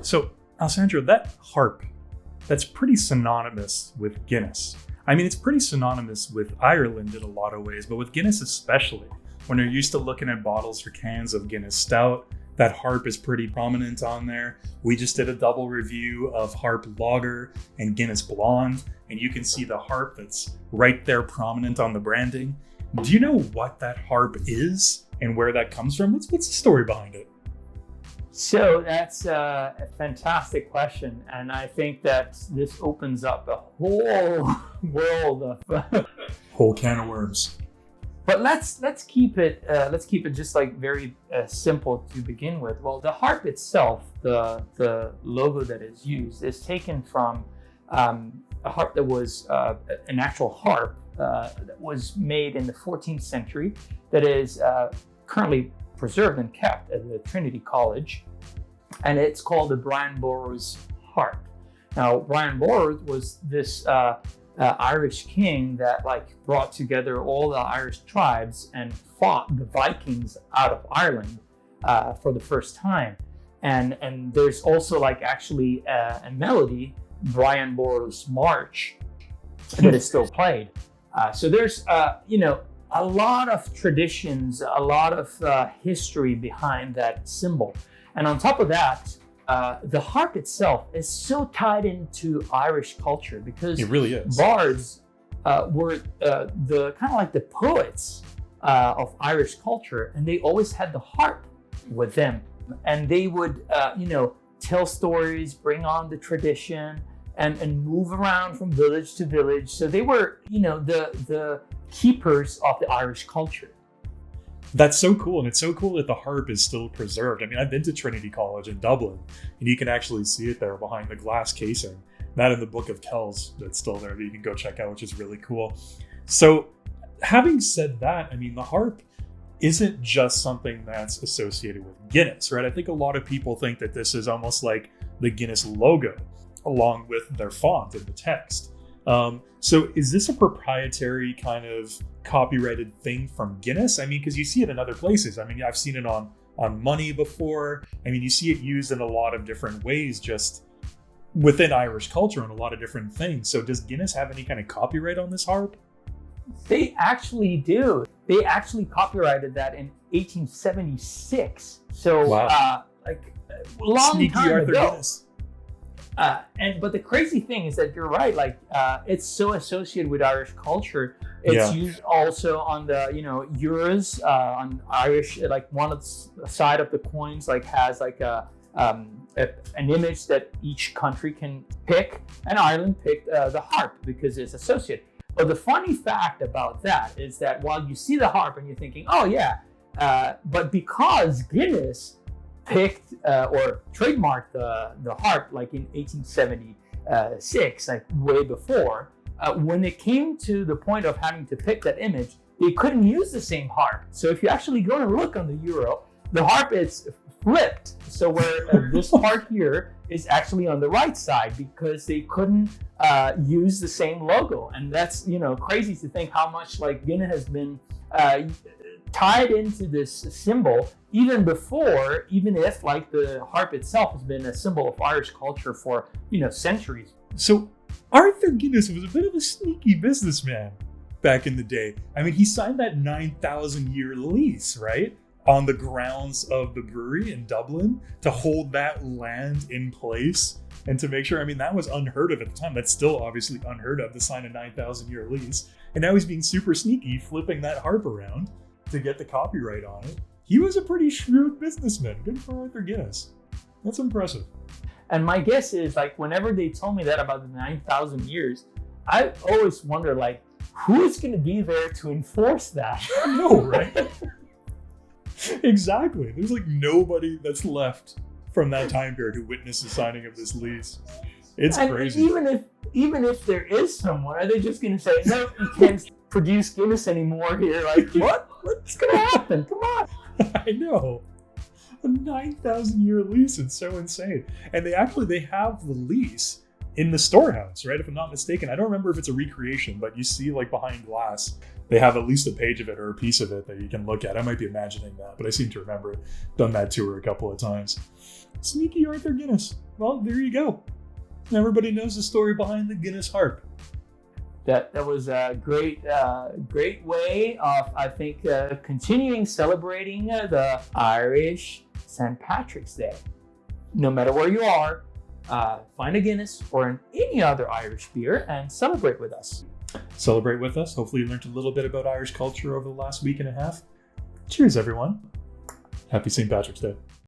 So, Alessandro, that harp, that's pretty synonymous with Guinness. I mean, it's pretty synonymous with Ireland in a lot of ways, but with Guinness especially. When you're used to looking at bottles or cans of Guinness Stout, that harp is pretty prominent on there. We just did a double review of Harp Lager and Guinness Blonde, and you can see the harp that's right there prominent on the branding. Do you know what that harp is and where that comes from? What's the story behind it? So that's a fantastic question, and I think that this opens up a whole world of whole can of worms. But let's keep it just like very simple to begin with. Well, the harp itself, the logo that is used, is taken from a harp that was an actual harp that was made in the 14th century that is currently preserved and kept at the Trinity College, and it's called the Brian Boru's harp. Now, Brian Boru was this Irish king that brought together all the Irish tribes and fought the Vikings out of Ireland for the first time. And there's also actually a melody, Brian Boru's March, that is still played. So there's a lot of traditions, a lot of history behind that symbol. And on top of that, the harp itself is so tied into Irish culture because it really is. Bards were the kind of like the poets of Irish culture, and they always had the harp with them, and they would tell stories, bring on the tradition, and move around from village to village. So they were the keepers of the Irish culture. That's so cool, and it's so cool that the harp is still preserved. I mean, I've been to Trinity College in Dublin, and you can actually see it there behind the glass casing. That in the Book of Kells that's still there that you can go check out, which is really cool. So, having said that, I mean, the harp isn't just something that's associated with Guinness, right? I think a lot of people think that this is almost like the Guinness logo, along with their font and the text. So is this a proprietary kind of copyrighted thing from Guinness? I mean, because you see it in other places. I mean, I've seen it on money before. I mean, you see it used in a lot of different ways just within Irish culture and a lot of different things. So does Guinness have any kind of copyright on this harp? They actually do. They actually copyrighted that in 1876. So, wow. Long Sneaky time Arthur ago. Guinness. But the crazy thing is that you're right. It's so associated with Irish culture. It's used also on the euros on Irish. One of the side of the coins has an image that each country can pick, and Ireland picked the harp because it's associated. But the funny fact about that is that while you see the harp and you're thinking, oh yeah, but because Guinness picked or trademarked the harp in 1876, way before, when it came to the point of having to pick that image, they couldn't use the same harp. So if you actually go and look on the euro, the harp is flipped. So where this part here is actually on the right side because they couldn't use the same logo. And that's crazy to think how much Guinness has been tied into this symbol even if the harp itself has been a symbol of Irish culture for centuries. So Arthur Guinness was a bit of a sneaky businessman back in the day. I mean, he signed that 9,000-year lease, right, on the grounds of the brewery in Dublin to hold that land in place and to make sure. I mean, that was unheard of at the time. That's still obviously unheard of, to sign a 9,000-year lease. And now he's being super sneaky, flipping that harp around to get the copyright on it. He was a pretty shrewd businessman. Good for Arthur Guinness. That's impressive. And my guess is, whenever they told me that about the 9,000 years, I always wonder, who is going to be there to enforce that? I know, right? Exactly. There's nobody that's left from that time period who witnessed the signing of this lease. It's crazy. Even if there is someone, are they just going to say, no, you can't produce Guinness anymore here? What? What's going to happen? Come on. I know. A 9,000-year lease. It's so insane. And they have the lease in the storehouse, right? If I'm not mistaken. I don't remember if it's a recreation, but you see behind glass, they have at least a page of it or a piece of it that you can look at. I might be imagining that, but I seem to remember done that tour a couple of times. Sneaky Arthur Guinness. well, there you go. Everybody knows the story behind the Guinness Harp. That was a great way of, I think, continuing celebrating the Irish St. Patrick's Day. No matter where you are, find a Guinness or any other Irish beer and celebrate with us. Celebrate with us. Hopefully you learned a little bit about Irish culture over the last week and a half. Cheers, everyone. Happy St. Patrick's Day.